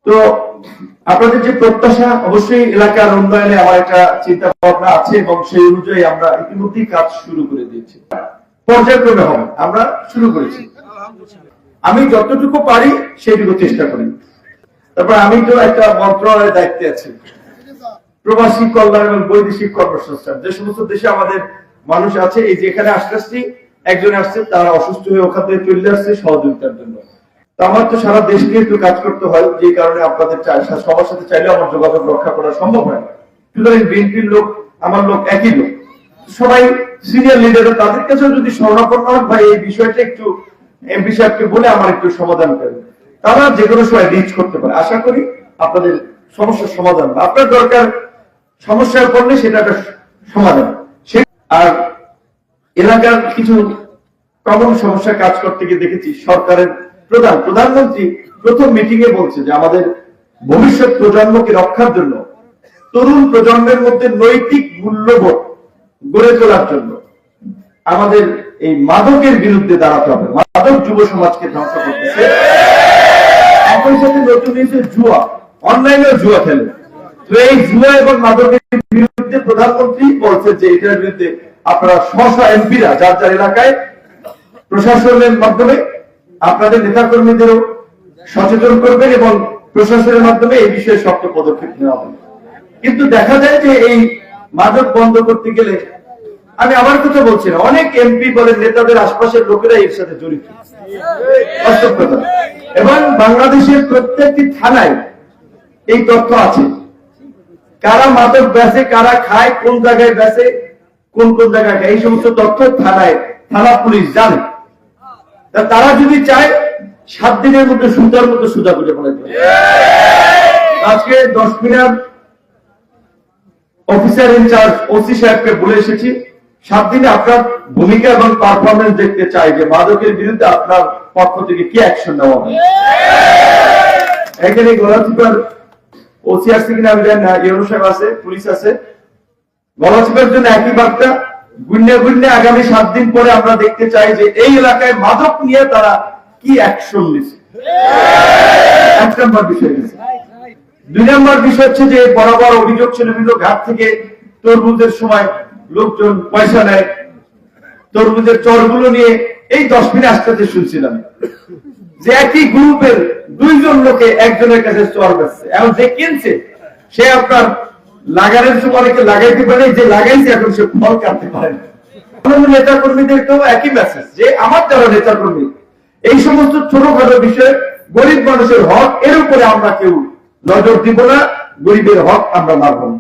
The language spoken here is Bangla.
তো আপনাদের যে প্রত্যাশা, অবশ্যই এলাকার উন্নয়নে আমার একটা চিন্তা ভাবনা আছে এবং সেই অনুযায়ী আমরা ইতিমধ্যেই কাজ শুরু করে দিয়েছি। পর্যায়ক্রমে হবে, আমরা শুরু করেছি। আমি যতটুকু পারি সেইটুকু চেষ্টা করি। তারপর আমি তো একটা মন্ত্রণালয়ের দায়িত্বে আছি, প্রবাসী কল্যাণ এবং বৈদেশিক কর্মসংস্থান। যে সমস্ত দেশে আমাদের মানুষ আছে, এই যেখানে আসতেছি, একজন আসছে, তারা অসুস্থ হয়ে ওখান থেকে চলে আসছে সহযোগিতার জন্য। তো আমার তো সারা দেশ নিয়ে একটু কাজ করতে হয়, যে কারণে আপনাদের সবার সাথে চাইলেও আমার যোগাযোগ রক্ষা করা সম্ভব হয় না। সুতরাং বিএনপির লোক আমার লোক একই লোক, সবাই সিনিয়র লিডার, তাদের কাছেও যদি স্বর্ণাপন্ন হয়, ভাই এই বিষয়টা একটু এমপি সাহেবকে বলে আমার একটু সমাধান করেন, তারা যে কোনো সময় রিচ করতে পারে। আশা করি আপনাদের সমস্যার সমাধান, আপনার দরকার সমস্যার পড়লে সেটা একটা সমাধান। আর এলাকার কিছু কমন সমস্যা কাজ করতে গিয়ে দেখেছি, সরকারের প্রধানমন্ত্রী প্রথম মিটিং এ বলছে যে আমাদের ভবিষ্যৎ প্রজন্মকে রক্ষার জন্য, তরুণ প্রজন্মের মধ্যে নৈতিক মূল্যবোধ গড়ে তোলার জন্য আমাদের এই মাদকের বিরুদ্ধে দাঁড়াতে হবে। মাদক যুব সমাজকে ধ্বংস করতেছে। একই সাথে নতুন হয়েছে জুয়া, অনলাইনেও জুয়া খেলে। তো এই জুয়া এবং মাদকের বিরুদ্ধে প্রধানমন্ত্রী বলছে যে এটার বিরুদ্ধে আপনারা স্ব এমপিরা যার যার এলাকায় প্রশাসনের মাধ্যমে আপনাদের নেতাকর্মীদেরও সচেতন করবেন এবং প্রশাসনের মাধ্যমে এই বিষয়ে শক্ত পদক্ষেপ নেওয়া হবে। কিন্তু দেখা যায় যে এই মাদক বন্ধ করতে গেলে, আমি আমার কথা বলছি না, অনেক এমপি বলেন নেতাদের আশপাশের লোকেরা এর সাথে জড়িত, বাস্তব কথা। এবং বাংলাদেশের প্রত্যেকটি থানায় এই তথ্য আছে, কারা মাদক বেচে, কারা খায়, কোন জায়গায় বেচে, কোন কোন জায়গায় খায়, এই সমস্ত তথ্য থানা পুলিশ জানে। তারা যদি চায় 7 দিনের মধ্যে সুতার মতো সুতা করে ফেলাতে। আজকে 10 মিনিট অফিসার ইনচার্জ ওসি সাহেবকে বলে এসেছি, 7 দিনে আপনার ভূমিকা এবং পারফরমেন্স দেখতে চাই যে মাদকের বিরুদ্ধে আপনার পক্ষ থেকে কি অ্যাকশন নেওয়া হবে। এখানে গলাচিপার ওসি আসছে কিনা আমি জানি না, ইউনো সাহেব আছে, পুলিশ আছে। গলাচিপার জন্য একই বার্তা, গুন্নে আগামী 7 দিন পরে আমরা দেখতে চাই যে এই এলাকায় মাদক নিয়ে তারা কি অ্যাকশন নিচ্ছে। 1 নম্বর বিষয়। 2 নম্বর বিষয় হচ্ছে যে বরাবর অভিযোগ ছিল বিভিন্ন ঘাট থেকে তরমুজের সময় লোকজন পয়সা নেয়, তরমুজের চরগুলো নিয়ে এই 10 মিনিট আসতে শুনছিলাম যে একই গ্রুপের 2 জন লোকে একজনের কাছে চর বেচছে। এখন যে কিনছে সে আপনার লাগানোর সময় অনেকে লাগাইতে পারে, যে লাগাইছে এখন সে ফল কাটতে পারে না। নেতা কর্মীদেরকেও একই মেসেজ যে আমার যারা নেতা কর্মী, এই সমস্ত ছোটখাটো বিষয়ে গরিব মানুষের হক, এর উপরে আমরা কেউ নজর দিব না, গরিবের হক আমরা মারব না।